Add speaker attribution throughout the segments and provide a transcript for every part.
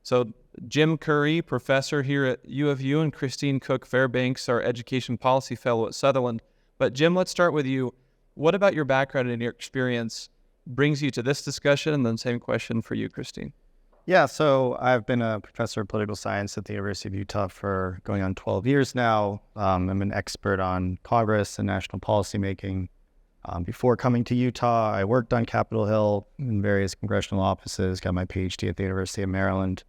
Speaker 1: So Jim Curry, professor here at U of U, and Christine Cooke Fairbanks, our education policy fellow at Sutherland. But Jim, let's start with you. What about your background and your experience brings you to this discussion? And then same question for you, Christine.
Speaker 2: Yeah, so I've been a professor of political science at the University of Utah for going on 12 years now. I'm an expert on Congress and national policymaking. Before coming to Utah, I worked on Capitol Hill in various congressional offices, got my PhD at the University of Maryland.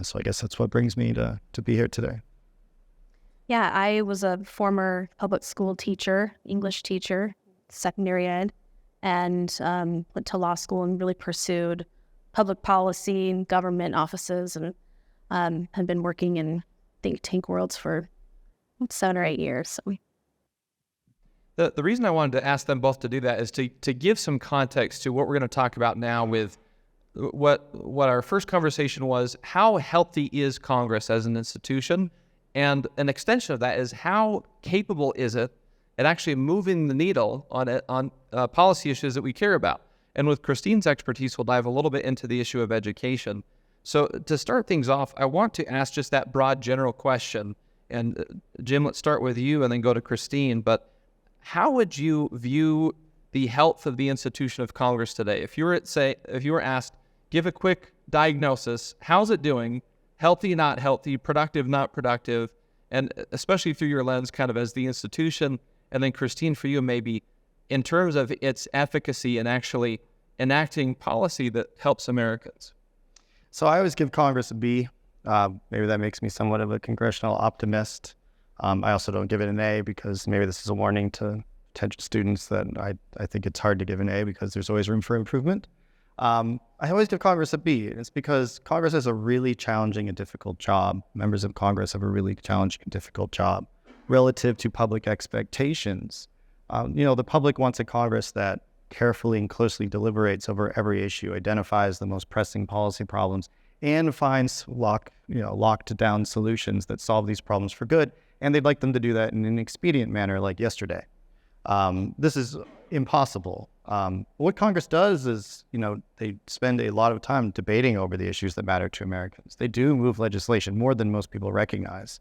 Speaker 2: So I guess that's what brings me to be here today.
Speaker 3: Yeah, I was a former public school teacher, English teacher, secondary ed, and went to law school and really pursued public policy and government offices, and have been working in think tank worlds for 7 or 8 years. So
Speaker 1: The reason I wanted to ask them both to do that is to give some context to what we're going to talk about now with what our first conversation was. How healthy is Congress as an institution? And an extension of that is how capable is it at actually moving the needle on policy issues that we care about? And with Christine's expertise, we'll dive a little bit into the issue of education. So to start things off, I want to ask just that broad general question. And Jim, let's start with you and then go to Christine. But how would you view the health of the institution of Congress today? If you were asked, give a quick diagnosis, how's it doing? Healthy, not healthy, productive, not productive, and especially through your lens kind of as the institution. And then Christine, for you, maybe in terms of its efficacy in actually enacting policy that helps Americans.
Speaker 2: So I always give Congress a B. Maybe that makes me somewhat of a congressional optimist. I also don't give it an A because maybe this is a warning to potential students that I think it's hard to give an A because there's always room for improvement. I always give Congress a B. It's because Congress has a really challenging and difficult job. Members of Congress have a really challenging and difficult job relative to public expectations. The public wants a Congress that carefully and closely deliberates over every issue, identifies the most pressing policy problems, and finds locked down solutions that solve these problems for good. And they'd like them to do that in an expedient manner like yesterday. This is impossible. What Congress does is, they spend a lot of time debating over the issues that matter to Americans. They do move legislation more than most people recognize.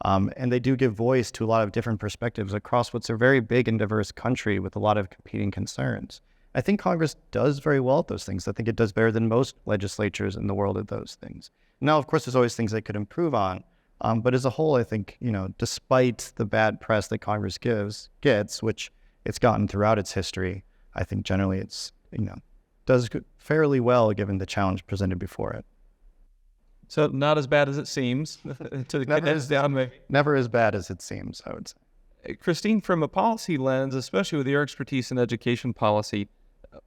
Speaker 2: And they do give voice to a lot of different perspectives across what's a very big and diverse country with a lot of competing concerns. I think Congress does very well at those things. I think it does better than most legislatures in the world at those things. Now, of course, there's always things they could improve on. But as a whole, I think, despite the bad press that Congress gets, which it's gotten throughout its history, I think generally it's, does fairly well given the challenge presented before it.
Speaker 1: So not as bad as it seems, to condense down maybe.
Speaker 2: Never as bad as it seems, I would say.
Speaker 1: Christine, from a policy lens, especially with your expertise in education policy,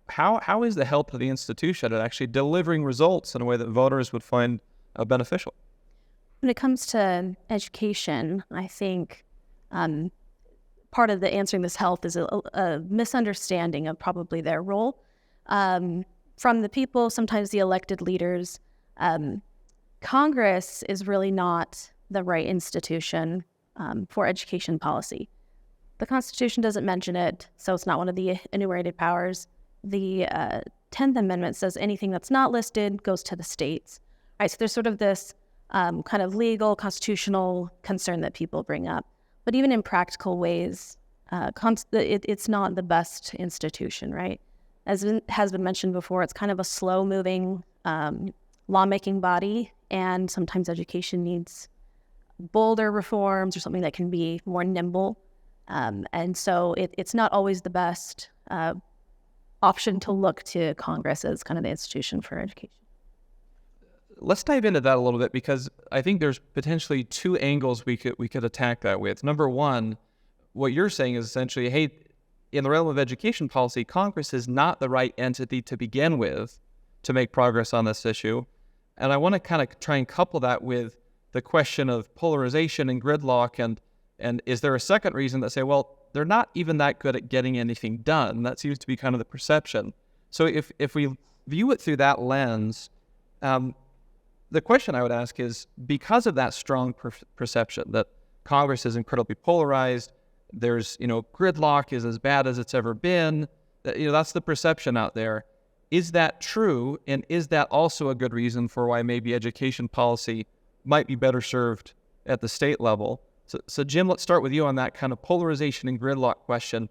Speaker 1: how is the health of the institution at actually delivering results in a way that voters would find beneficial?
Speaker 3: when it comes to education, I think part of the answering this health is a misunderstanding of probably their role. From the people, sometimes the elected leaders, Congress is really not the right institution for education policy. The Constitution doesn't mention it, so it's not one of the enumerated powers. The 10th Amendment says anything that's not listed goes to the states. All right, so there's sort of this kind of legal, constitutional concern that people bring up. But even in practical ways, it's not the best institution, right? As has been mentioned before, it's kind of a slow-moving lawmaking body, and sometimes education needs bolder reforms or something that can be more nimble. And so it's not always the best option to look to Congress as kind of the institution for education.
Speaker 1: Let's dive into that a little bit, because I think there's potentially two angles we could attack that with. Number one, what you're saying is essentially, hey, in the realm of education policy, Congress is not the right entity to begin with to make progress on this issue. And I want to kind of try and couple that with the question of polarization and gridlock, and is there a second reason that say, well, they're not even that good at getting anything done? That seems to be kind of the perception. So if we view it through that lens, the question I would ask is, because of that strong perception that Congress is incredibly polarized, there's, gridlock is as bad as it's ever been, that's the perception out there. is that true? And is that also a good reason for why maybe education policy might be better served at the state level? So Jim, let's start with you on that kind of polarization and gridlock question.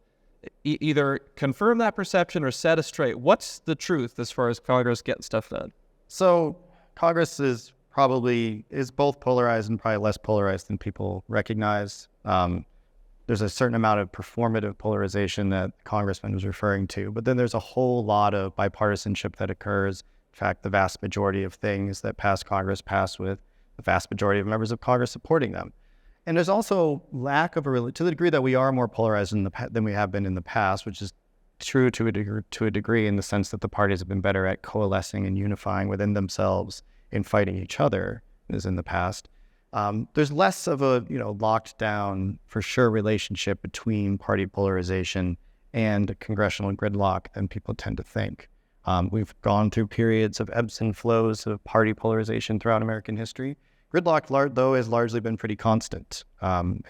Speaker 1: Either confirm that perception or set us straight. What's the truth as far as Congress getting stuff done?
Speaker 2: So Congress is both polarized and probably less polarized than people recognize. There's a certain amount of performative polarization that the congressman was referring to, but then there's a whole lot of bipartisanship that occurs. In fact, the vast majority of things that pass Congress pass with the vast majority of members of Congress supporting them. And there's also lack of to the degree that we are more polarized than we have been in the past, which is true to a degree in the sense that the parties have been better at coalescing and unifying within themselves in fighting each other as in the past. There's less of a locked down for sure relationship between party polarization and congressional gridlock than people tend to think. We've gone through periods of ebbs and flows of party polarization throughout American history. Gridlock, though, has largely been pretty constant.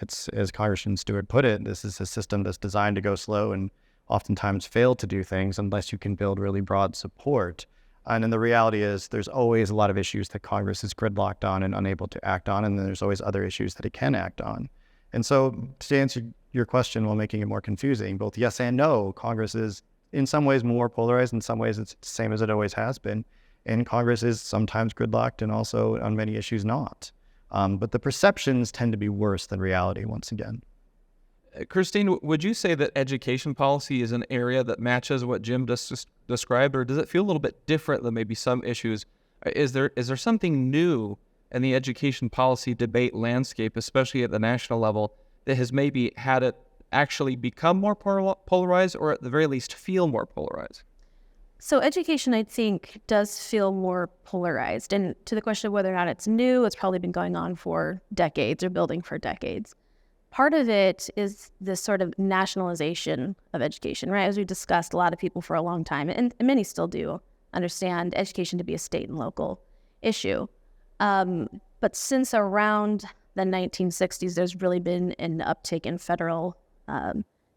Speaker 2: It's, as Congressman Stewart put it, this is a system that's designed to go slow and oftentimes fail to do things unless you can build really broad support. And then the reality is there's always a lot of issues that Congress is gridlocked on and unable to act on, and then there's always other issues that it can act on. And so to answer your question while making it more confusing, both yes and no, Congress is in some ways more polarized, in some ways it's the same as it always has been. And Congress is sometimes gridlocked and also on many issues not. But the perceptions tend to be worse than reality once again.
Speaker 1: Christine, would you say that education policy is an area that matches what Jim just described, or does it feel a little bit different than maybe some issues? Is there something new in the education policy debate landscape, especially at the national level, that has maybe had it actually become more polarized, or at the very least feel more polarized?
Speaker 3: So education, I think, does feel more polarized. And to the question of whether or not it's new, it's probably been going on for decades or building for decades. Part of it is this sort of nationalization of education, right? As we discussed, a lot of people for a long time, and many still do, understand education to be a state and local issue. But since around the 1960s, there's really been an uptick in federal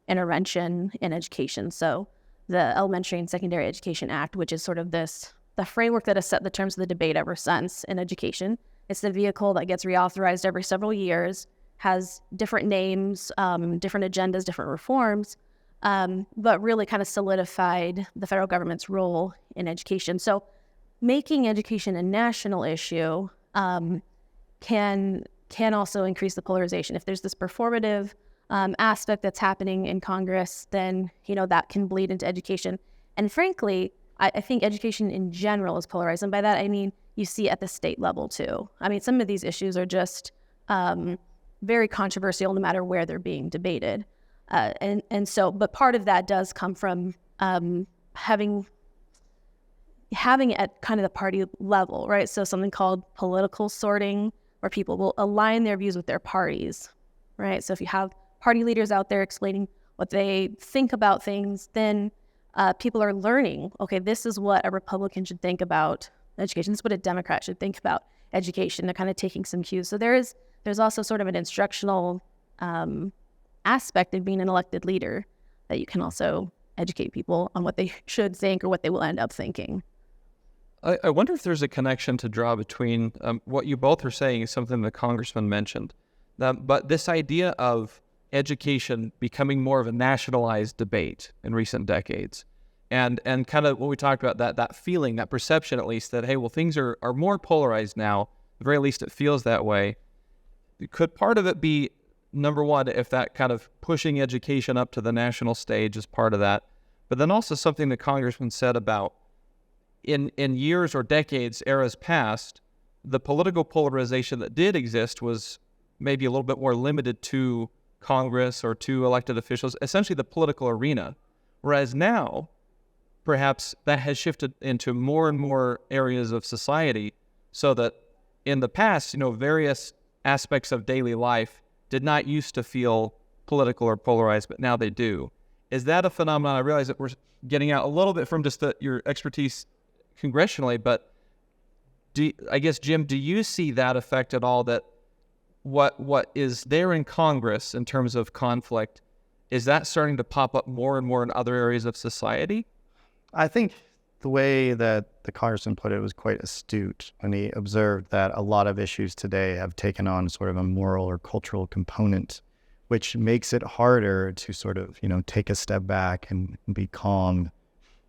Speaker 3: intervention in education. So the Elementary and Secondary Education Act, which is sort of the framework that has set the terms of the debate ever since in education. It's the vehicle that gets reauthorized every several years, has different names, different agendas, different reforms, but really kind of solidified the federal government's role in education. So making education a national issue can also increase the polarization. If there's this performative aspect that's happening in Congress, then that can bleed into education. And frankly, I think education in general is polarized. And by that, I mean you see at the state level too. I mean, some of these issues are just very controversial no matter where they're being debated. But part of that does come from having it at kind of the party level, right? So something called political sorting, where people will align their views with their parties, right? So if you have party leaders out there explaining what they think about things, then people are learning, okay, this is what a Republican should think about education. This is what a Democrat should think about education. They're kind of taking some cues. So there's also sort of an instructional aspect of being an elected leader that you can also educate people on what they should think or what they will end up thinking.
Speaker 1: I wonder if there's a connection to draw between what you both are saying is something the congressman mentioned, but this idea of education becoming more of a nationalized debate in recent decades, and kind of what we talked about, that feeling, that perception at least, that, hey, well, things are more polarized now, at the very least it feels that way. Could part of it be, number one, if that kind of pushing education up to the national stage is part of that, but then also something the congressman said about in years or decades, eras past, the political polarization that did exist was maybe a little bit more limited to Congress or to elected officials, essentially the political arena. Whereas now, perhaps that has shifted into more and more areas of society, so that in the past, various aspects of daily life did not used to feel political or polarized, but now they do. Is that a phenomenon? I realize that we're getting out a little bit from just your expertise congressionally, but I guess, Jim, do you see that effect at all, that what is there in Congress in terms of conflict, is that starting to pop up more and more in other areas of society?
Speaker 2: I think the way that the congressman put it was quite astute when he observed that a lot of issues today have taken on sort of a moral or cultural component, which makes it harder to sort of, take a step back and be calm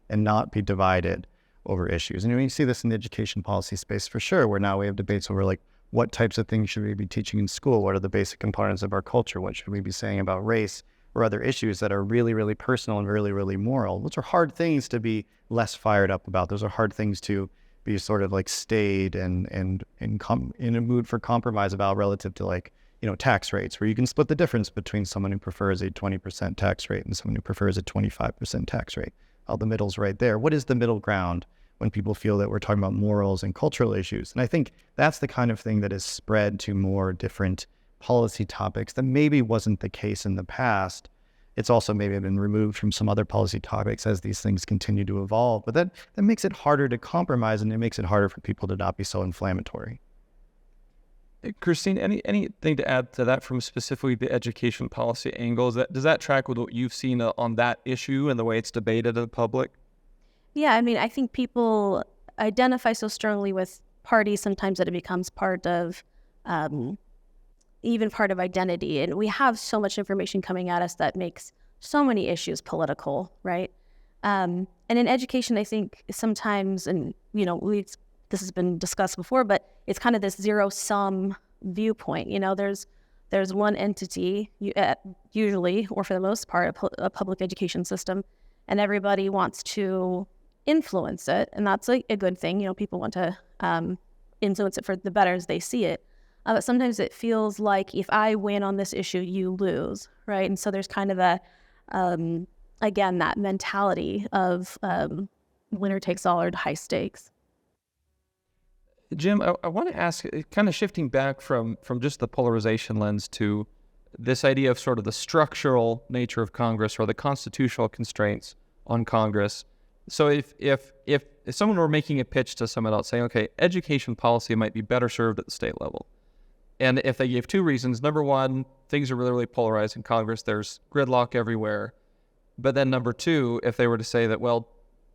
Speaker 2: and not be divided over issues. And we see this in the education policy space for sure, where now we have debates over like, what types of things should we be teaching in school? What are the basic components of our culture? What should we be saying about race or other issues that are really, really personal and really, really moral? Those are hard things to be less fired up about. Those are hard things to be sort of like staid and in a mood for compromise about, relative to like, tax rates, where you can split the difference between someone who prefers a 20% tax rate and someone who prefers a 25% tax rate. All the middle's right there. What is the middle ground when people feel that we're talking about morals and cultural issues? And I think that's the kind of thing that is spread to more different policy topics that maybe wasn't the case in the past. It's also maybe been removed from some other policy topics as these things continue to evolve. But that makes it harder to compromise, and it makes it harder for people to not be so inflammatory.
Speaker 1: Christine, anything to add to that from specifically the education policy angle? Does that track with what you've seen on that issue and the way it's debated in the public?
Speaker 3: Yeah, I mean, I think people identify so strongly with parties sometimes that it becomes part of, even part of identity. And we have so much information coming at us that makes so many issues political, right? And in education, I think sometimes, and, this has been discussed before, but it's kind of this zero-sum viewpoint. There's one entity, usually, or for the most part, a public education system, and everybody wants to influence it, and that's a good thing. People want to influence it for the better as they see it. But sometimes it feels like if I win on this issue, you lose, right? And so there's kind of a, again, that mentality of winner takes all or high stakes.
Speaker 1: Jim, I want to ask, kind of shifting back from just the polarization lens to this idea of sort of the structural nature of Congress or the constitutional constraints on Congress. So if someone were making a pitch to someone else saying, okay, education policy might be better served at the state level, and if they gave two reasons, number one, things are really, really polarized in Congress, there's gridlock everywhere. But then number two, if they were to say that, well,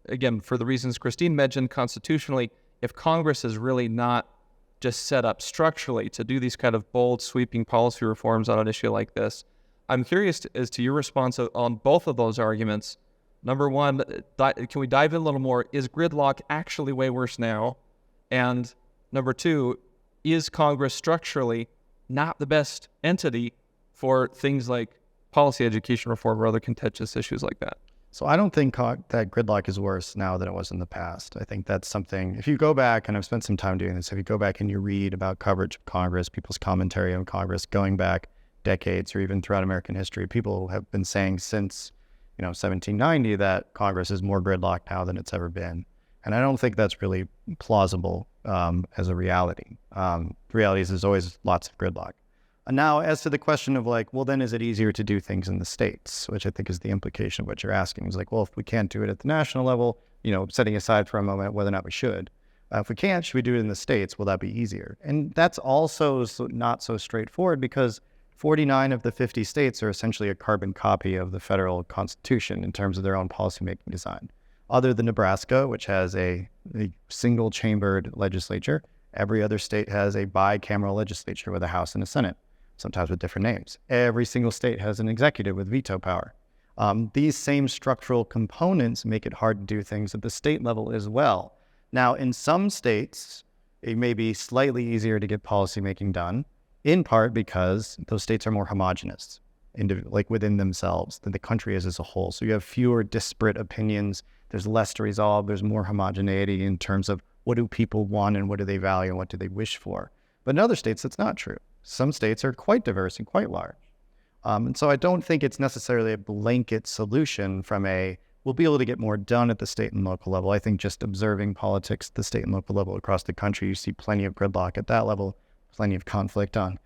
Speaker 1: again, for the reasons Christine mentioned, constitutionally, if Congress is really not just set up structurally to do these kind of bold, sweeping policy reforms on an issue like this, I'm curious as to your response on both of those arguments. Number one, can we dive in a little more? Is gridlock actually way worse now? And number two, is Congress structurally not the best entity for things like policy education reform or other contentious issues like that?
Speaker 2: So I don't think that gridlock is worse now than it was in the past. I think that's something, if you go back, and I've spent some time doing this, if you go back and you read about coverage of Congress, people's commentary on Congress going back decades or even throughout American history, people have been saying since 1790 that Congress is more gridlocked now than it's ever been. And I don't think that's really plausible as a reality. The reality is there's always lots of gridlock. And now, as to the question of like, well, then is it easier to do things in the states, which I think is the implication of what you're asking. Is like, well, if we can't do it at the national level, setting aside for a moment whether or not we should. If we can't, should we do it in the states? Will that be easier? And that's also not so straightforward, because 49 of the 50 states are essentially a carbon copy of the federal constitution in terms of their own policymaking design. Other than Nebraska, which has a single-chambered legislature, every other state has a bicameral legislature with a House and a Senate, sometimes with different names. Every single state has an executive with veto power. These same structural components make it hard to do things at the state level as well. Now, in some states, it may be slightly easier to get policymaking done, in part because those states are more homogenous, like within themselves, than the country is as a whole. So you have fewer disparate opinions. There's less to resolve. There's more homogeneity in terms of what do people want and what do they value and what do they wish for. But in other states, that's not true. Some states are quite diverse and quite large. And so I don't think it's necessarily a blanket solution from we'll be able to get more done at the state and local level. I think just observing politics at the state and local level across the country, you see plenty of gridlock at that level, plenty of conflict on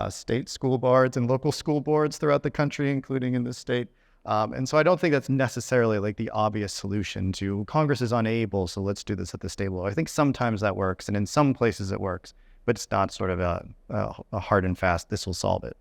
Speaker 2: state school boards and local school boards throughout the country, including in this state. And so I don't think that's necessarily like the obvious solution to Congress is unable, so let's do this at the state level. I think sometimes that works, and in some places it works, but it's not sort of a hard and fast, this will solve it.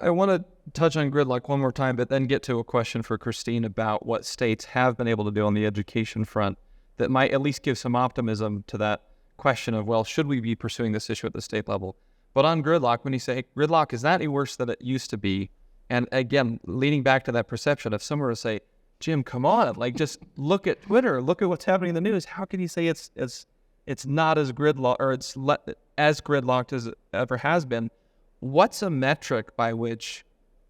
Speaker 1: I want to touch on gridlock one more time, but then get to a question for Christine about what states have been able to do on the education front. that might at least give some optimism to that question of, well, should we be pursuing this issue at the state level? But on gridlock, when you say, hey, gridlock is not any worse than it used to be, and again, leaning back to that perception, if someone were to say, Jim, come on, like just look at Twitter, look at what's happening in the news, how can you say it's not as gridlock, or as gridlocked as it ever has been? What's a metric by which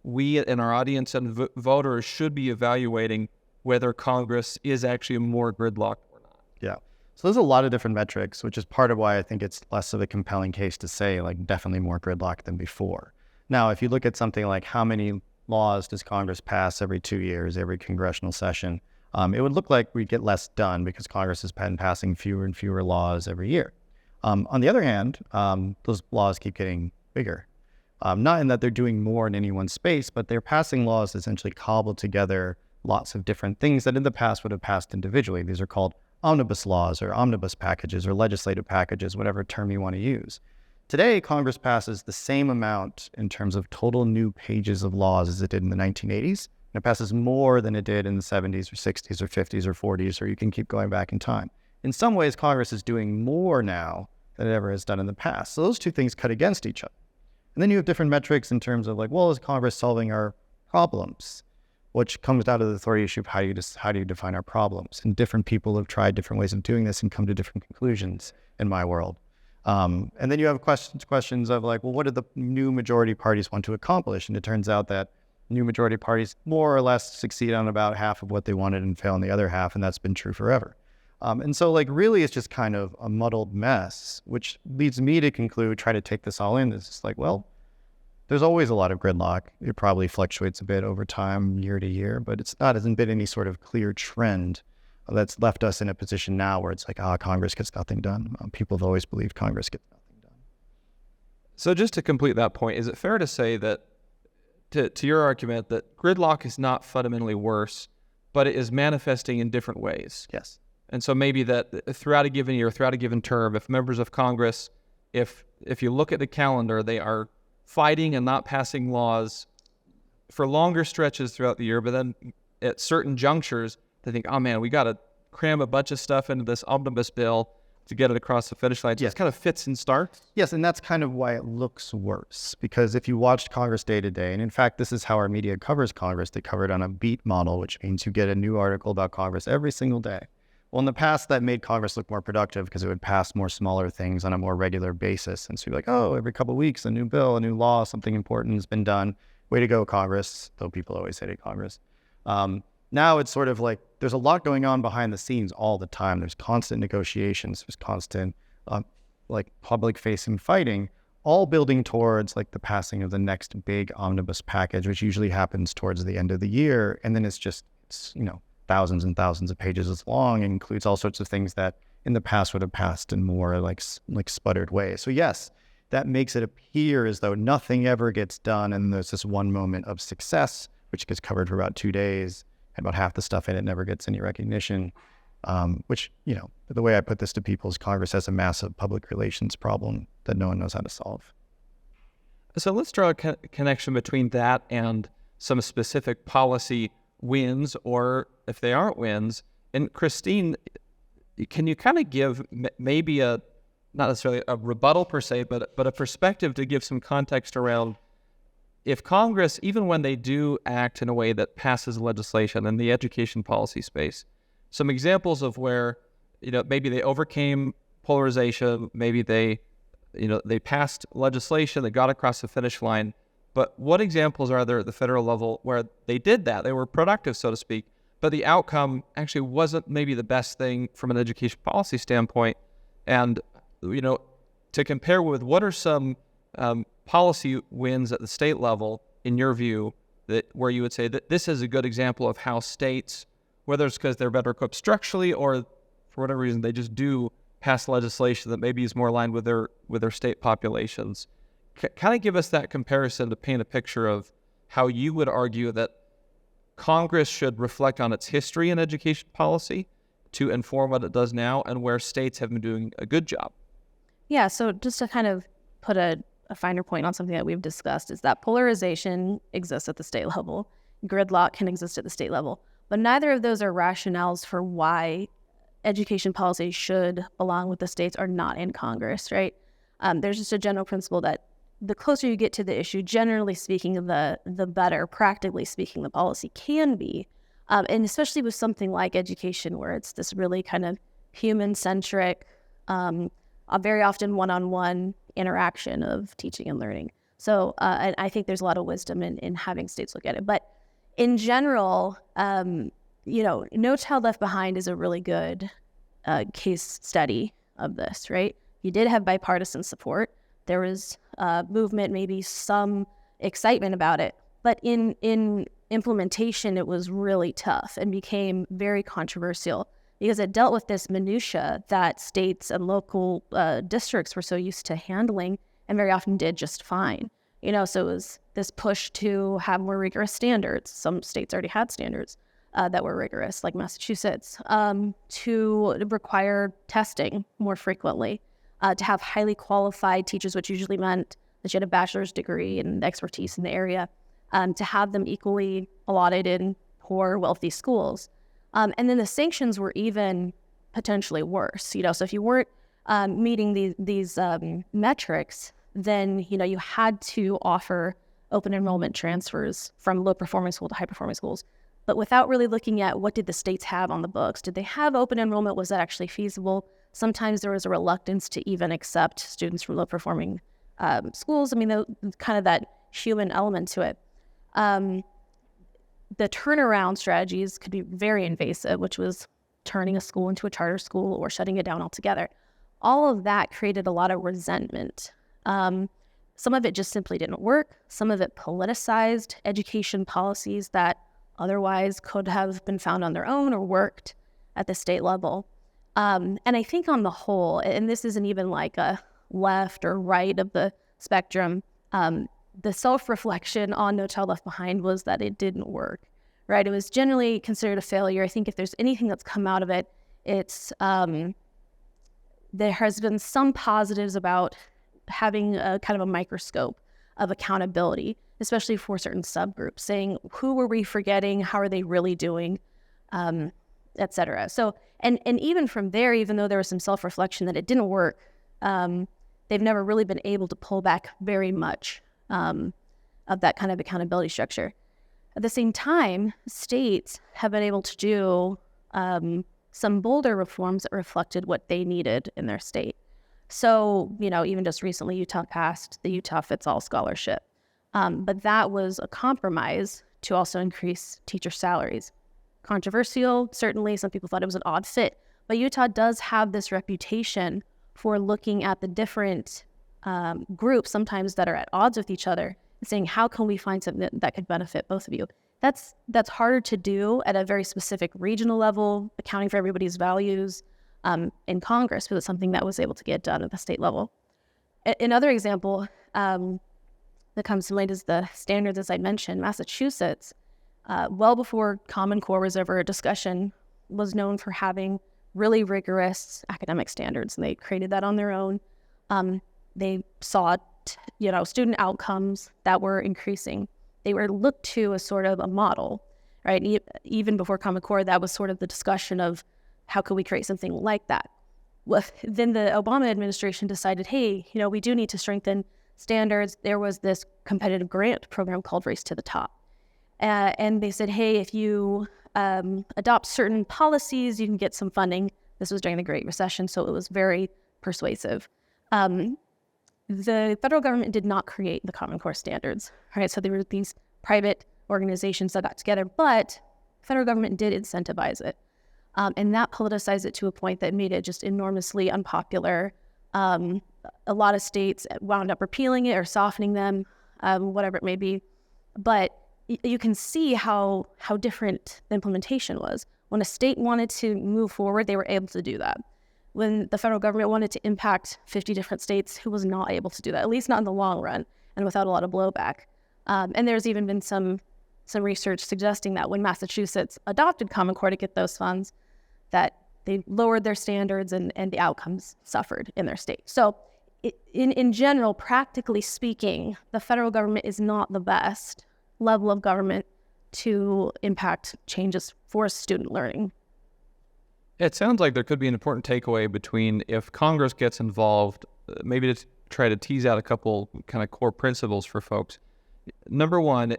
Speaker 1: we in our audience and voters should be evaluating whether Congress is actually more gridlocked or not?
Speaker 2: Yeah. So there's a lot of different metrics, which is part of why I think it's less of a compelling case to say like definitely more gridlocked than before. Now, if you look at something like how many laws does Congress pass every 2 years, every congressional session, it would look like we'd get less done because Congress has been passing fewer and fewer laws every year. On the other hand, those laws keep getting bigger. Not in that they're doing more in any one space, but they're passing laws that essentially cobble together lots of different things that in the past would have passed individually. These are called omnibus laws or omnibus packages or legislative packages, whatever term you want to use. Today, Congress passes the same amount in terms of total new pages of laws as it did in the 1980s. And it passes more than it did in the 70s or 60s or 50s or 40s, or you can keep going back in time. In some ways, Congress is doing more now than it ever has done in the past. So those two things cut against each other. And then you have different metrics in terms of like, well, is Congress solving our problems? Which comes down to the authority issue of how do you define our problems? And different people have tried different ways of doing this and come to different conclusions in my world. And then you have questions of like, well, what do the new majority parties want to accomplish? And it turns out that new majority parties more or less succeed on about half of what they wanted and fail on the other half, and that's been true forever. And so like really it's just kind of a muddled mess, which leads me to conclude, try to take this all in. It's just like, well, there's always a lot of gridlock. It probably fluctuates a bit over time, year to year, but hasn't been any sort of clear trend that's left us in a position now where it's like, Congress gets nothing done. People have always believed Congress gets nothing done.
Speaker 1: So just to complete that point, is it fair to say that, to your argument, that gridlock is not fundamentally worse, but it is manifesting in different ways?
Speaker 2: Yes.
Speaker 1: And so maybe that throughout a given year, throughout a given term, if members of Congress, if you look at the calendar, they are fighting and not passing laws for longer stretches throughout the year, but then at certain junctures, they think, oh man, we got to cram a bunch of stuff into this omnibus bill to get it across the finish line. So
Speaker 2: Yes.
Speaker 1: it kind of fits and starts.
Speaker 2: Yes, and that's kind of why it looks worse, because if you watched Congress day to day, and in fact, this is how our media covers Congress, they cover it on a beat model, which means you get a new article about Congress every single day. Well, in the past, that made Congress look more productive because it would pass more smaller things on a more regular basis. And so you're like, oh, every couple of weeks, a new bill, a new law, something important has been done. Way to go, Congress, though people always hated Congress. Now it's sort of like there's a lot going on behind the scenes all the time. There's constant negotiations. There's constant like public-facing fighting, all building towards like the passing of the next big omnibus package, which usually happens towards the end of the year. And then it's thousands and thousands of pages as long and includes all sorts of things that in the past would have passed in more like sputtered ways. So yes, that makes it appear as though nothing ever gets done and there's this one moment of success, which gets covered for about 2 days, and about half the stuff in it never gets any recognition, which, the way I put this to people is Congress has a massive public relations problem that no one knows how to solve.
Speaker 1: So let's draw a connection between that and some specific policy wins, or if they aren't wins. And Christine, can you kind of give maybe not necessarily a rebuttal per se, but a perspective to give some context around if Congress, even when they do act in a way that passes legislation in the education policy space, some examples of where, maybe they overcame polarization, maybe they passed legislation that got across the finish line. But what examples are there at the federal level where they did that? They were productive, so to speak, but the outcome actually wasn't maybe the best thing from an education policy standpoint. And, to compare with, what are some policy wins at the state level, in your view, where you would say that this is a good example of how states, whether it's because they're better equipped structurally or for whatever reason, they just do pass legislation that maybe is more aligned with their state populations. Kind of give us that comparison to paint a picture of how you would argue that Congress should reflect on its history in education policy to inform what it does now, and where states have been doing a good job.
Speaker 3: Yeah, so just to kind of put a finer point on something that we've discussed is that polarization exists at the state level. Gridlock can exist at the state level, but neither of those are rationales for why education policy should belong with the states or not in Congress, right? There's just a general principle that the closer you get to the issue, generally speaking, the better, practically speaking, the policy can be. And especially with something like education, where it's this really kind of human-centric, very often one-on-one interaction of teaching and learning. So and I think there's a lot of wisdom in having states look at it. But in general, No Child Left Behind is a really good case study of this, right? You did have bipartisan support. There was movement, maybe some excitement about it. But in implementation, it was really tough and became very controversial because it dealt with this minutia that states and local districts were so used to handling and very often did just fine. So it was this push to have more rigorous standards. Some states already had standards that were rigorous, like Massachusetts, to require testing more frequently, to have highly qualified teachers, which usually meant that you had a bachelor's degree and expertise in the area, to have them equally allotted in poor, wealthy schools. And then the sanctions were even potentially worse. So if you weren't meeting these metrics, then you had to offer open enrollment transfers from low-performing school to high-performing schools, but without really looking at what did the states have on the books. Did they have open enrollment? Was that actually feasible? Sometimes there was a reluctance to even accept students from low-performing schools. Kind of that human element to it. The turnaround strategies could be very invasive, which was turning a school into a charter school or shutting it down altogether. All of that created a lot of resentment. Some of it just simply didn't work. Some of it politicized education policies that otherwise could have been found on their own or worked at the state level. And I think on the whole, and this isn't even like a left or right of the spectrum, the self-reflection on No Child Left Behind was that it didn't work, right? It was generally considered a failure. I think if there's anything that's come out of it, it's there has been some positives about having a kind of a microscope of accountability, especially for certain subgroups, saying who were we forgetting, how are they really doing, et cetera. So, and even from there, even though there was some self-reflection that it didn't work, they've never really been able to pull back very much of that kind of accountability structure. At the same time, states have been able to do some bolder reforms that reflected what they needed in their state. So, even just recently, Utah passed the Utah Fits All Scholarship. But that was a compromise to also increase teacher salaries. Controversial, certainly. Some people thought it was an odd fit. But Utah does have this reputation for looking at the different groups, sometimes that are at odds with each other, and saying, how can we find something that could benefit both of you? That's harder to do at a very specific regional level, accounting for everybody's values in Congress, but it's something that was able to get done at the state level. Another example that comes to mind is the standards, as I mentioned. Massachusetts, well before Common Core was ever a discussion, was known for having really rigorous academic standards, and they created that on their own. They saw, student outcomes that were increasing. They were looked to as sort of a model, right? Even before Common Core, that was sort of the discussion of how could we create something like that. Well, then the Obama administration decided, hey, we do need to strengthen standards. There was this competitive grant program called Race to the Top. And they said, hey, if you adopt certain policies, you can get some funding. This was during the Great Recession, so it was very persuasive. The federal government did not create the Common Core standards, right? So there were these private organizations that got together, but the federal government did incentivize it. And that politicized it to a point that made it just enormously unpopular. A lot of states wound up repealing it or softening them, whatever it may be. But you can see how different the implementation was. When a state wanted to move forward, they were able to do that. When the federal government wanted to impact 50 different states, it was not able to do that, at least not in the long run, and without a lot of blowback. And there's even been some research suggesting that when Massachusetts adopted Common Core to get those funds, that they lowered their standards and the outcomes suffered in their state. So in general, practically speaking, the federal government is not the best level of government to impact changes for student learning.
Speaker 1: It sounds like there could be an important takeaway between if Congress gets involved, maybe to try to tease out a couple kind of core principles for folks. Number one,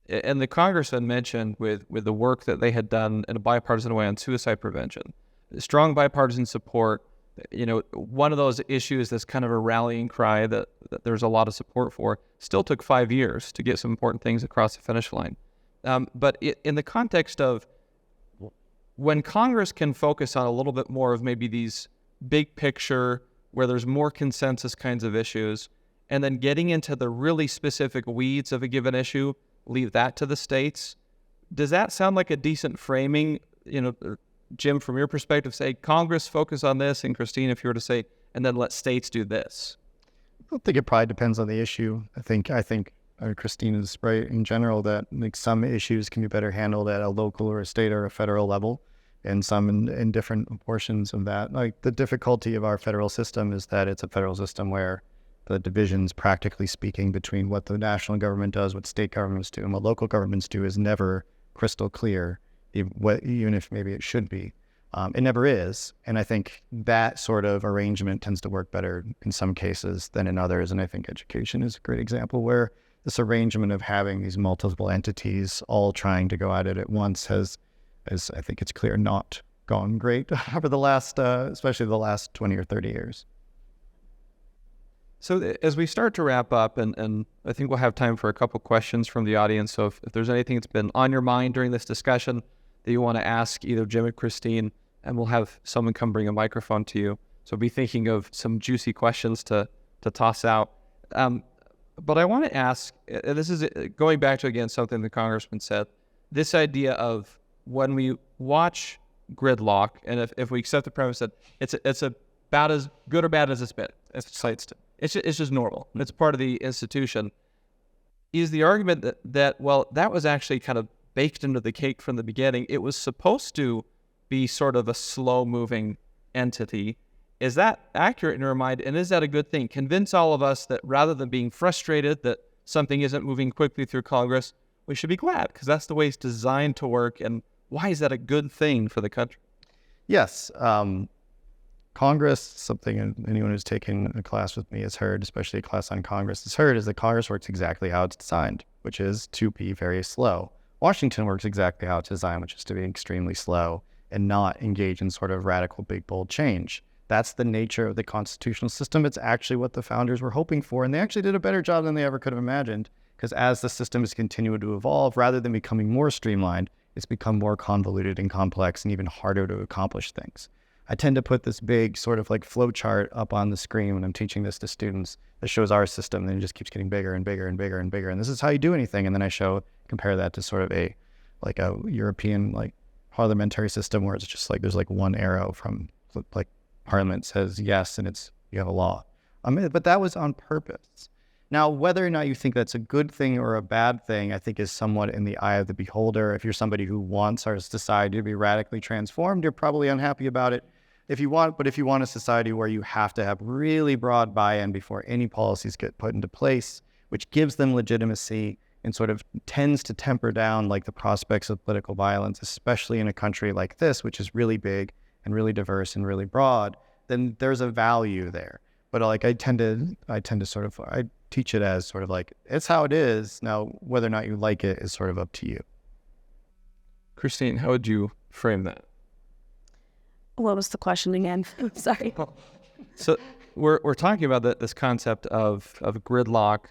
Speaker 1: and the congressman mentioned with the work that they had done in a bipartisan way on suicide prevention, strong bipartisan support. One of those issues that's kind of a rallying cry that there's a lot of support for still took 5 years to get some important things across the finish line. But in the context of when Congress can focus on a little bit more of maybe these big picture where there's more consensus kinds of issues, and then getting into the really specific weeds of a given issue, leave that to the states. Does that sound like a decent framing? Jim, from your perspective, say Congress focus on this, and Christine, if you were to say, and then let states do this.
Speaker 2: I think it probably depends on the issue. I think Christine is right in general that like some issues can be better handled at a local or a state or a federal level, and some in different portions of that. Like the difficulty of our federal system is that it's a federal system where the divisions, practically speaking, between what the national government does, what state governments do, and what local governments do is never crystal clear, even if maybe it should be. It never is. And I think that sort of arrangement tends to work better in some cases than in others. And I think education is a great example where this arrangement of having these multiple entities all trying to go at it at once has I think it's clear, not gone great over the last, especially the last 20 or 30 years.
Speaker 1: So as we start to wrap up, and I think we'll have time for a couple questions from the audience. So if there's anything that's been on your mind during this discussion that you want to ask either Jim or Christine, and we'll have someone come bring a microphone to you. So be thinking of some juicy questions to toss out. But I want to ask, and this is going back to, again, something the congressman said, this idea of when we watch gridlock, and if we accept the premise that it's about as good or bad as it's been, it's just normal. It's part of the institution. Is the argument that well, that was actually kind of baked into the cake from the beginning. It was supposed to be sort of a slow-moving entity. Is that accurate in your mind? And is that a good thing? Convince all of us that rather than being frustrated that something isn't moving quickly through Congress, we should be glad because that's the way it's designed to work. And why is that a good thing for the country?
Speaker 2: Yes. Congress, something anyone who's taken a class with me has heard, especially a class on Congress has heard, is that Congress works exactly how it's designed, which is to be very slow. Washington works exactly how it's designed, which is to be extremely slow and not engage in sort of radical, big, bold change. That's the nature of the constitutional system. It's actually what the founders were hoping for, and they actually did a better job than they ever could have imagined, because as the system has continued to evolve, rather than becoming more streamlined, it's become more convoluted and complex and even harder to accomplish things. I tend to put this big sort of like flow chart up on the screen when I'm teaching this to students that shows our system, and it just keeps getting bigger and bigger and bigger and bigger. And this is how you do anything. And then I compare that to sort of a European like parliamentary system where it's just like there's like one arrow from like Parliament says yes, and you have a law. But that was on purpose. Now, whether or not you think that's a good thing or a bad thing, I think is somewhat in the eye of the beholder. If you're somebody who wants our society to be radically transformed, you're probably unhappy about it. If you want a society where you have to have really broad buy-in before any policies get put into place, which gives them legitimacy and sort of tends to temper down like the prospects of political violence, especially in a country like this, which is really big and really diverse and really broad, then there's a value there. But like I tend to sort of teach it as sort of like it's how it is. Now, whether or not you like it is sort of up to you.
Speaker 1: Christine, how would you frame that?
Speaker 3: What was the question again? Sorry.
Speaker 1: So we're talking about this concept of gridlock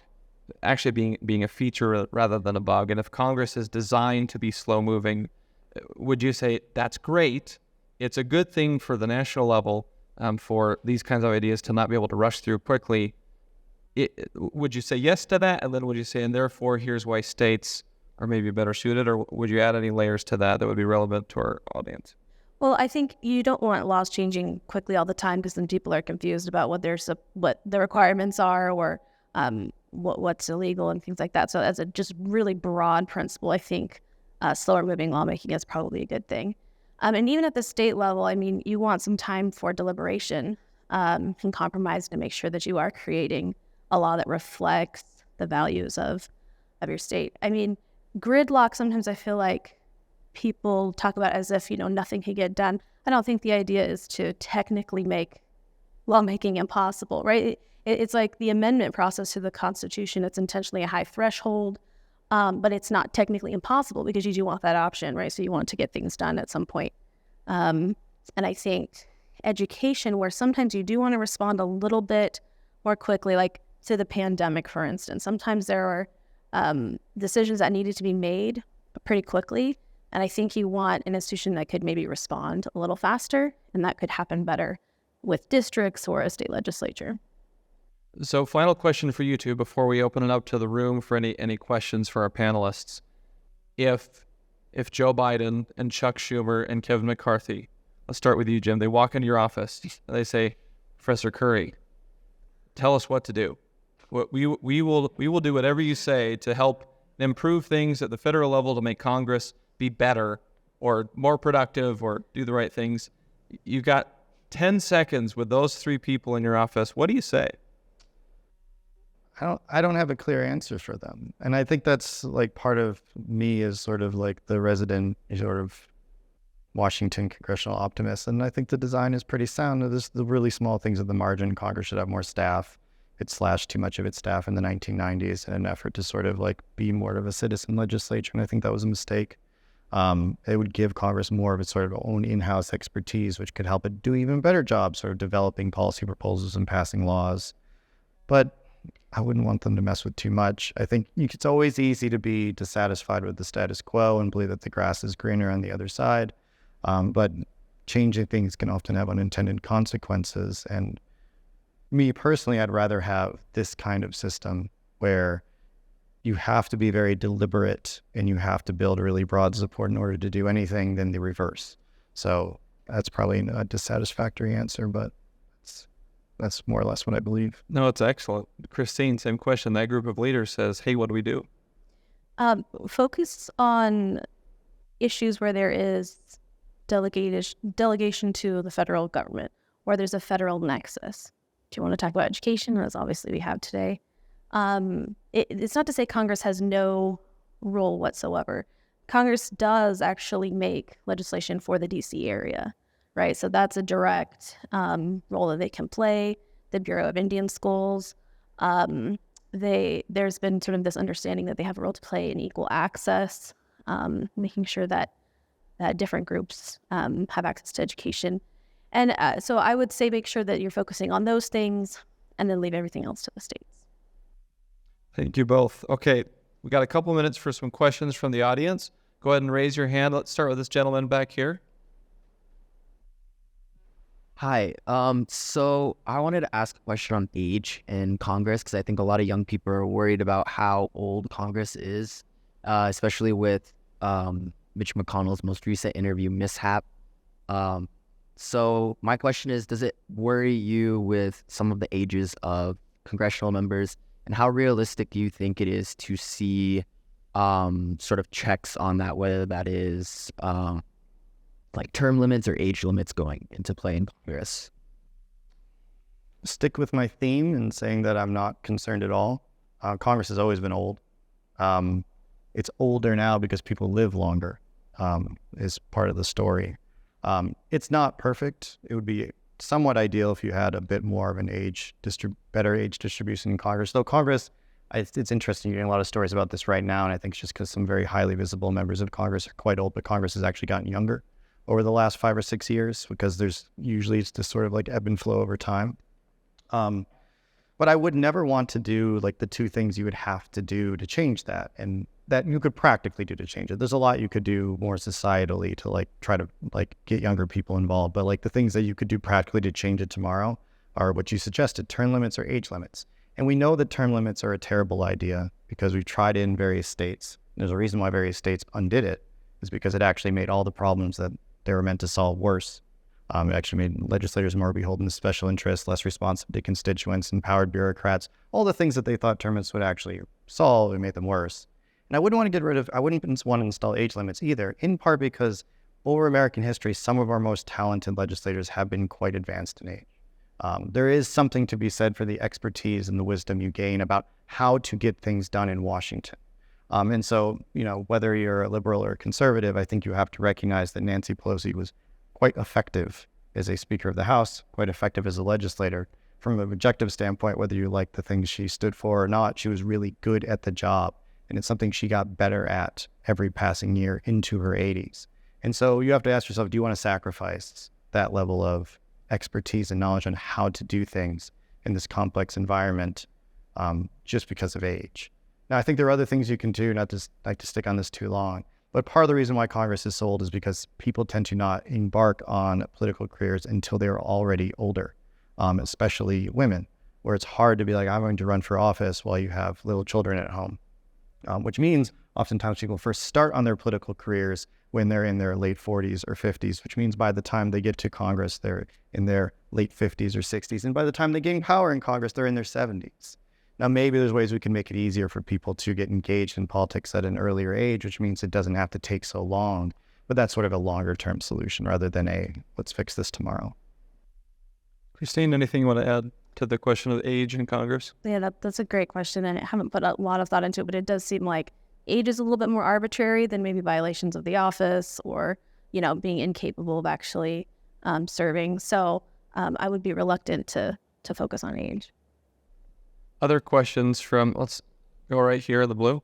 Speaker 1: actually being a feature rather than a bug. And if Congress is designed to be slow moving, would you say that's great? It's a good thing for the national level for these kinds of ideas to not be able to rush through quickly. Would you say yes to that? And then would you say, and therefore here's why states are maybe better suited? Or would you add any layers to that would be relevant to our audience?
Speaker 3: Well, I think you don't want laws changing quickly all the time because then people are confused about what the requirements are or what's illegal and things like that. So as a just really broad principle, I think slower moving lawmaking is probably a good thing. And even at the state level, I mean, you want some time for deliberation and compromise to make sure that you are creating a law that reflects the values of your state. I mean, gridlock, sometimes I feel like people talk about as if, nothing can get done. I don't think the idea is to technically make lawmaking impossible, right? It's like the amendment process to the Constitution. It's intentionally a high threshold, but it's not technically impossible because you do want that option, right? So you want to get things done at some point. And I think education, where sometimes you do want to respond a little bit more quickly, like to the pandemic, for instance. Sometimes there are decisions that needed to be made pretty quickly. And I think you want an institution that could maybe respond a little faster, and that could happen better with districts or a state legislature.
Speaker 1: So final question for you two before we open it up to the room for any questions for our panelists. If Joe Biden and Chuck Schumer and Kevin McCarthy, let's start with you, Jim, they walk into your office and they say, Professor Curry, tell us what to do. We will do whatever you say to help improve things at the federal level to make Congress be better or more productive or do the right things. You've got 10 seconds with those three people in your office. What do you say?
Speaker 2: I don't have a clear answer for them. And I think that's like part of me is sort of like the resident sort of Washington congressional optimist. And I think the design is pretty sound. There's the really small things at the margin. Congress should have more staff. It slashed too much of its staff in the 1990s in an effort to sort of like be more of a citizen legislature. And I think that was a mistake. It would give Congress more of its sort of own in-house expertise, which could help it do even better job sort of developing policy proposals and passing laws. But I wouldn't want them to mess with too much. I think it's always easy to be dissatisfied with the status quo and believe that the grass is greener on the other side. But changing things can often have unintended consequences. And me personally, I'd rather have this kind of system where you have to be very deliberate and you have to build really broad support in order to do anything than the reverse. So that's probably a dissatisfactory answer, but that's more or less what I believe.
Speaker 1: No, it's excellent. Christine, same question. That group of leaders says, hey, what do we do?
Speaker 3: Focus on issues where there is delegation to the federal government, where there's a federal nexus. Do you want to talk about education, as obviously we have today? It's not to say Congress has no role whatsoever. Congress does actually make legislation for the D.C. area, right? So that's a direct role that they can play. The Bureau of Indian Schools, there's been sort of this understanding that they have a role to play in equal access, making sure that different groups have access to education. And so I would say make sure that you're focusing on those things and then leave everything else to the states.
Speaker 1: Thank you both. Okay, we got a couple minutes for some questions from the audience. Go ahead and raise your hand. Let's start with this gentleman back here.
Speaker 4: Hi. So I wanted to ask a question on age in Congress because I think a lot of young people are worried about how old Congress is, especially with Mitch McConnell's most recent interview mishap. So my question is, does it worry you with some of the ages of congressional members, and how realistic do you think it is to see sort of checks on that, whether that is like term limits or age limits going into play in Congress?
Speaker 2: Stick with my theme and saying that I'm not concerned at all. Congress has always been old. It's older now because people live longer, is part of the story. It's not perfect. It would be somewhat ideal if you had a bit more of an better age distribution in Congress. Though Congress, it's interesting, you're getting a lot of stories about this right now, and I think it's just because some very highly visible members of Congress are quite old, but Congress has actually gotten younger over the last 5 or 6 years because there's usually it's this sort of like ebb and flow over time. But I would never want to do like the two things you would have to do to change that, and that you could practically do to change it. There's a lot you could do more societally to like try to like get younger people involved, but like the things that you could do practically to change it tomorrow are what you suggested, term limits or age limits. And we know that term limits are a terrible idea because we've tried it in various states. There's a reason why various states undid it, is because it actually made all the problems that they were meant to solve worse. It actually made legislators more beholden to special interests, less responsive to constituents, empowered bureaucrats, all the things that they thought term limits would actually solve, and made them worse. And I wouldn't want to install age limits either, in part because over American history, some of our most talented legislators have been quite advanced in age. There is something to be said for the expertise and the wisdom you gain about how to get things done in Washington. And so, whether you're a liberal or a conservative, I think you have to recognize that Nancy Pelosi was quite effective as a Speaker of the House, quite effective as a legislator. From an objective standpoint, whether you like the things she stood for or not, she was really good at the job. And it's something she got better at every passing year into her 80s. And so you have to ask yourself, do you want to sacrifice that level of expertise and knowledge on how to do things in this complex environment just because of age? Now, I think there are other things you can do, not to like to stick on this too long. But part of the reason why Congress is sold is because people tend to not embark on political careers until they're already older, especially women, where it's hard to be like, I'm going to run for office while you have little children at home, which means oftentimes people first start on their political careers when they're in their late 40s or 50s, which means by the time they get to Congress, they're in their late 50s or 60s. And by the time they gain power in Congress, they're in their 70s. Now, maybe there's ways we can make it easier for people to get engaged in politics at an earlier age, which means it doesn't have to take so long. But that's sort of a longer term solution rather than let's fix this tomorrow.
Speaker 1: Christine, anything you want to add to the question of age in Congress?
Speaker 3: Yeah, that's a great question, and I haven't put a lot of thought into it, but it does seem like age is a little bit more arbitrary than maybe violations of the office or, being incapable of actually serving. So I would be reluctant to focus on age.
Speaker 1: Other questions from, let's go right here in the blue.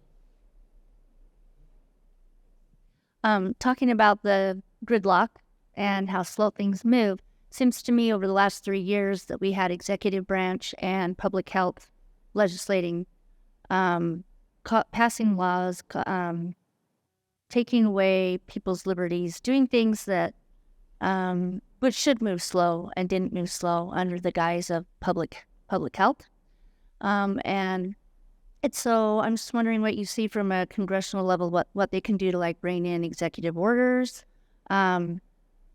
Speaker 5: Talking about the gridlock and how slow things move, seems to me over the last 3 years that we had executive branch and public health legislating, passing laws, taking away people's liberties, doing things that which should move slow and didn't move slow under the guise of public health. And it's so I'm just wondering what you see from a congressional level, what they can do to like bring in executive orders,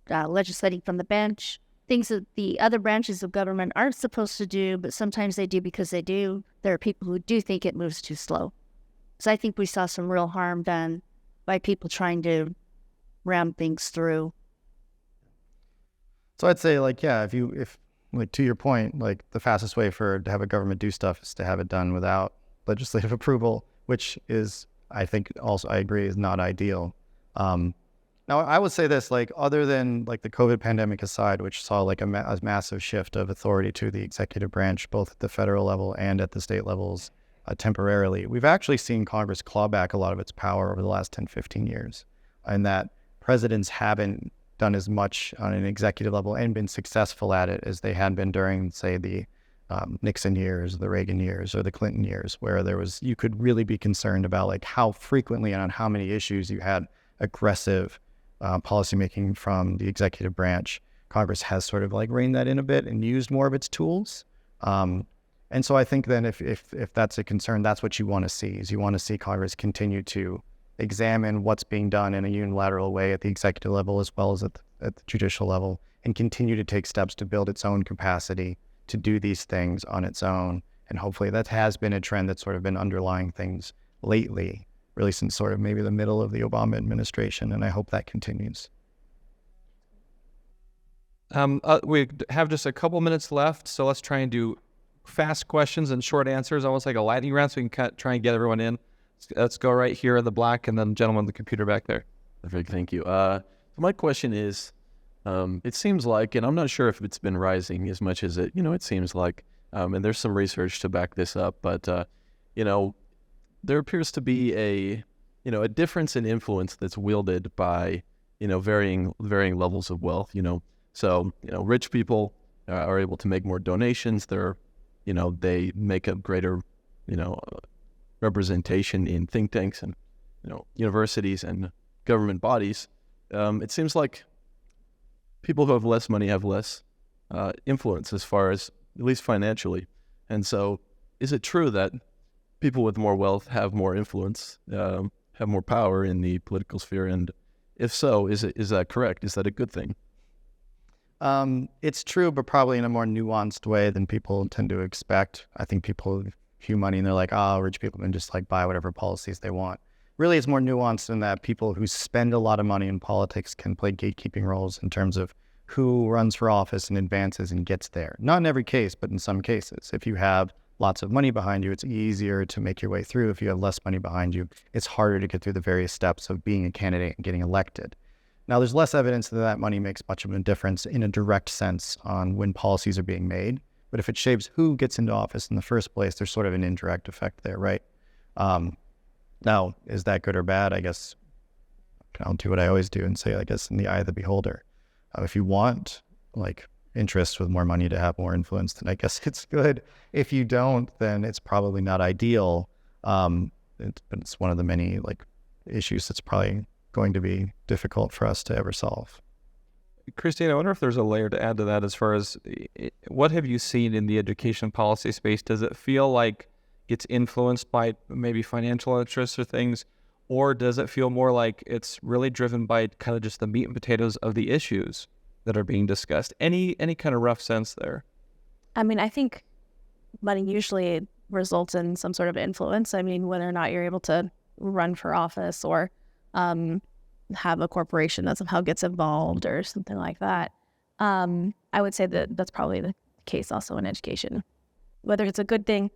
Speaker 5: legislating from the bench, things that the other branches of government aren't supposed to do, but sometimes they do because they do. There are people who do think it moves too slow. So I think we saw some real harm done by people trying to ram things through.
Speaker 2: So I'd say if to your point, like the fastest way to have a government do stuff is to have it done without legislative approval, which is, I think also, I agree, is not ideal. Now I would say this, like other than like the COVID pandemic aside, which saw like a massive shift of authority to the executive branch, both at the federal level and at the state levels temporarily, we've actually seen Congress claw back a lot of its power over the last 10, 15 years. And that presidents haven't done as much on an executive level and been successful at it as they had been during, say, the Nixon years, the Reagan years, or the Clinton years, where you could really be concerned about like how frequently and on how many issues you had aggressive policymaking from the executive branch. Congress has sort of like reined that in a bit and used more of its tools. And so I think then if that's a concern, that's what you want to see, is you want to see Congress continue to examine what's being done in a unilateral way at the executive level as well as at the judicial level, and continue to take steps to build its own capacity to do these things on its own. And hopefully that has been a trend that's sort of been underlying things lately, really since sort of maybe the middle of the Obama administration, and I hope that continues.
Speaker 1: We have just a couple minutes left, so let's try and do fast questions and short answers, almost like a lightning round, so we can try and get everyone in. Let's go right here in the black, and then gentleman with the computer back there.
Speaker 6: Perfect, thank you. My question is, it seems like, and I'm not sure if it's been rising as much as it seems like, and there's some research to back this up, but there appears to be a difference in influence that's wielded by varying levels of wealth. So rich people are able to make more donations. They make a greater representation in think tanks and universities and government bodies. It seems like people who have less money have less influence as far as, at least financially. And so is it true that people with more wealth have more influence, have more power in the political sphere? And if so, is that correct? Is that a good thing?
Speaker 2: It's true, but probably in a more nuanced way than people tend to expect. I think people have few money and they're like, rich people can just like buy whatever policies they want. Really, it's more nuanced in that people who spend a lot of money in politics can play gatekeeping roles in terms of who runs for office and advances and gets there. Not in every case, but in some cases. If you have lots of money behind you, it's easier to make your way through. If you have less money behind you, it's harder to get through the various steps of being a candidate and getting elected. Now, there's less evidence that that money makes much of a difference in a direct sense on when policies are being made. But if it shapes who gets into office in the first place, there's sort of an indirect effect there, right? Now, is that good or bad? I guess I'll do what I always do and say, I guess, in the eye of the beholder. If you want, like, interests with more money to have more influence, then I guess it's good. If you don't, then it's probably not ideal. But it's one of the many, like, issues that's probably going to be difficult for us to ever solve.
Speaker 1: Christine, I wonder if there's a layer to add to that as far as what have you seen in the education policy space? Does it feel like it's influenced by maybe financial interests or things, or does it feel more like it's really driven by kind of just the meat and potatoes of the issues that are being discussed? Any kind of rough sense there?
Speaker 3: I mean, I think money usually results in some sort of influence. I mean, whether or not you're able to run for office or have a corporation that somehow gets involved or something like that. I would say that that's probably the case also in education. Whether it's a good thing,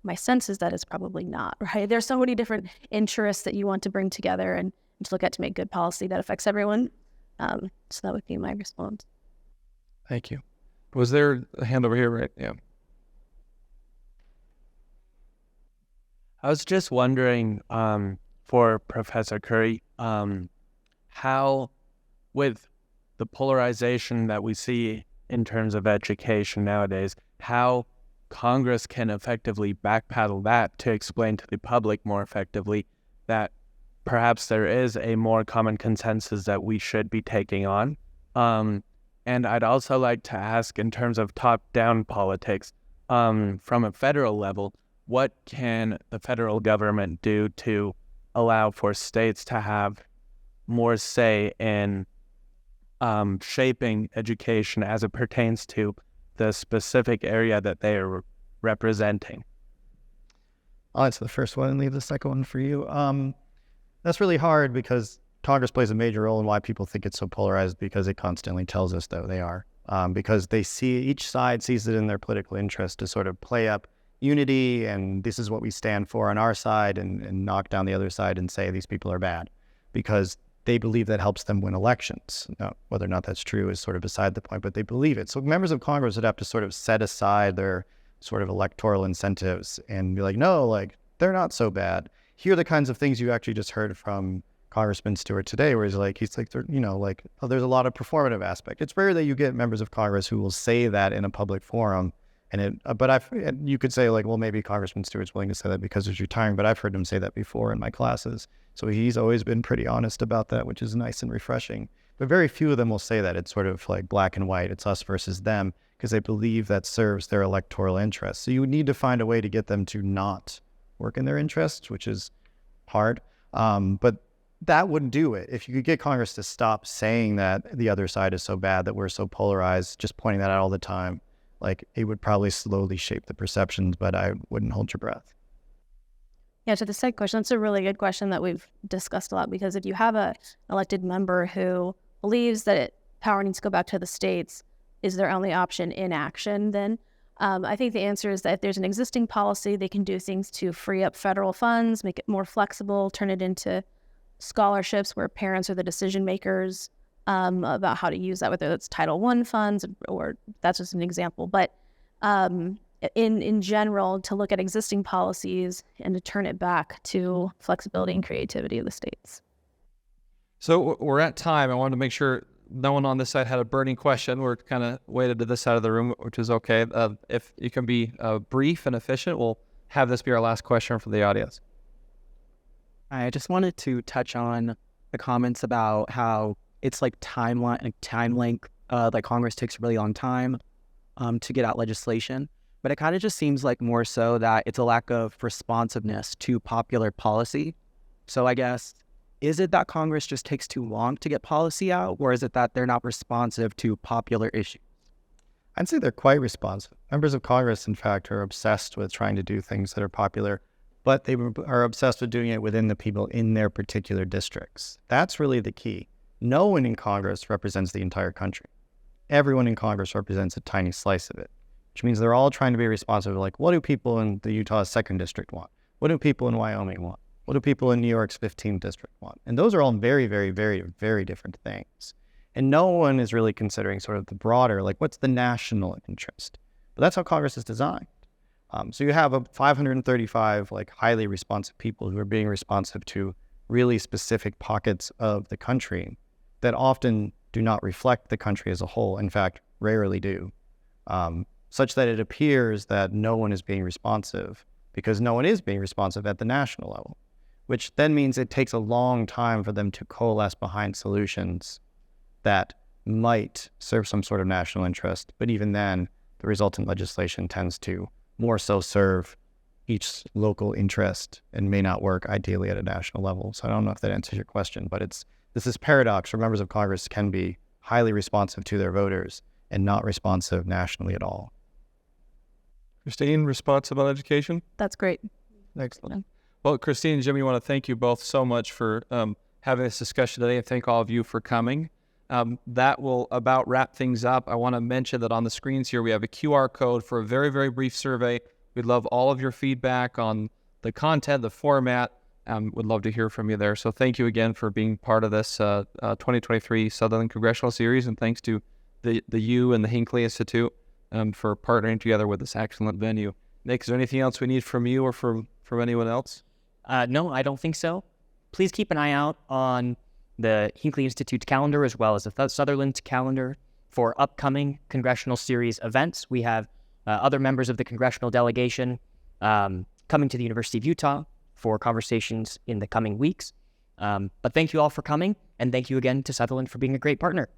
Speaker 3: my sense is that it's probably not, right? There's so many different interests that you want to bring together and to look at to make good policy that affects everyone. So that would be my response.
Speaker 1: Thank you. Was there a hand over here, right? Yeah.
Speaker 7: I was just wondering, for Professor Curry, how, with the polarization that we see in terms of education nowadays, how Congress can effectively backpedal that to explain to the public more effectively that perhaps there is a more common consensus that we should be taking on. And I'd also like to ask, in terms of top-down politics, from a federal level, what can the federal government do to allow for states to have more say in shaping education as it pertains to the specific area that they are representing?
Speaker 2: I'll answer the first one and leave the second one for you. That's really hard because Congress plays a major role in why people think it's so polarized, because it constantly tells us that they are. Because they see, each side sees it in their political interest to sort of play up unity and this is what we stand for on our side, and knock down the other side and say these people are bad because they believe that helps them win elections. Now, whether or not that's true is sort of beside the point, but they believe it. So members of Congress would have to sort of set aside their sort of electoral incentives and be like, no, like, they're not so bad. Here are the kinds of things you actually just heard from Congressman Stewart today, where he's like, you know, like, oh, there's a lot of performative aspect. It's rare that you get members of Congress who will say that in a public forum. And you could say, like, well, maybe Congressman Stewart's willing to say that because he's retiring, but I've heard him say that before in my classes. So he's always been pretty honest about that, which is nice and refreshing. But very few of them will say that. It's sort of like black and white. It's us versus them, because they believe that serves their electoral interests. So you would need to find a way to get them to not work in their interests, which is hard. But that wouldn't do it. If you could get Congress to stop saying that the other side is so bad, that we're so polarized, just pointing that out all the time, like, it would probably slowly shape the perceptions, but I wouldn't hold your breath.
Speaker 3: Yeah, to the second question, that's a really good question that we've discussed a lot, because if you have an elected member who believes that power needs to go back to the states, is their only option inaction then? I think the answer is that if there's an existing policy, they can do things to free up federal funds, make it more flexible, turn it into scholarships where parents are the decision makers about how to use that, whether it's Title I funds or that's just an example. But in general, to look at existing policies and to turn it back to flexibility and creativity of the states.
Speaker 1: So we're at time. I wanted to make sure no one on this side had a burning question. We're kind of weighted to this side of the room, which is okay. If you can be brief and efficient, we'll have this be our last question from the audience.
Speaker 8: I just wanted to touch on the comments about how it's like time length, like Congress takes a really long time to get out legislation. But it kind of just seems like more so that it's a lack of responsiveness to popular policy. So I guess, is it that Congress just takes too long to get policy out, or is it that they're not responsive to popular issues?
Speaker 2: I'd say they're quite responsive. Members of Congress, in fact, are obsessed with trying to do things that are popular, but they are obsessed with doing it within the people in their particular districts. That's really the key. No one in Congress represents the entire country. Everyone in Congress represents a tiny slice of it. which means they're all trying to be responsive. Like, what do people in the Utah's 2nd district want? What do people in Wyoming want? What do people in New York's 15th district want? And those are all very, very, very, very different things. And no one is really considering sort of the broader, like, what's the national interest? But that's how Congress is designed. So you have 535 like highly responsive people who are being responsive to really specific pockets of the country that often do not reflect the country as a whole. In fact, rarely do, such that it appears that no one is being responsive because no one is being responsive at the national level, which then means it takes a long time for them to coalesce behind solutions that might serve some sort of national interest. But even then, the resultant legislation tends to more so serve each local interest and may not work ideally at a national level. So I don't know if that answers your question, but this is paradox where members of Congress can be highly responsive to their voters and not responsive nationally at all.
Speaker 1: Christine, responsive on education?
Speaker 3: That's great.
Speaker 2: Excellent.
Speaker 1: Well, Christine and Jim, we want to thank you both so much for having this discussion today, and thank all of you for coming. That will about wrap things up. I want to mention that on the screens here, we have a QR code for a very, very brief survey. We'd love all of your feedback on the content, the format. Would love to hear from you there. So thank you again for being part of this 2023 Sutherland Congressional Series, and thanks to the U and the Hinckley Institute for partnering together with this excellent venue. Nick, is there anything else we need from you or from anyone else?
Speaker 9: No, I don't think so. Please keep an eye out on the Hinckley Institute's calendar as well as the Sutherland calendar for upcoming Congressional Series events. We have other members of the congressional delegation coming to the University of Utah for conversations in the coming weeks. But thank you all for coming, and thank you again to Sutherland for being a great partner.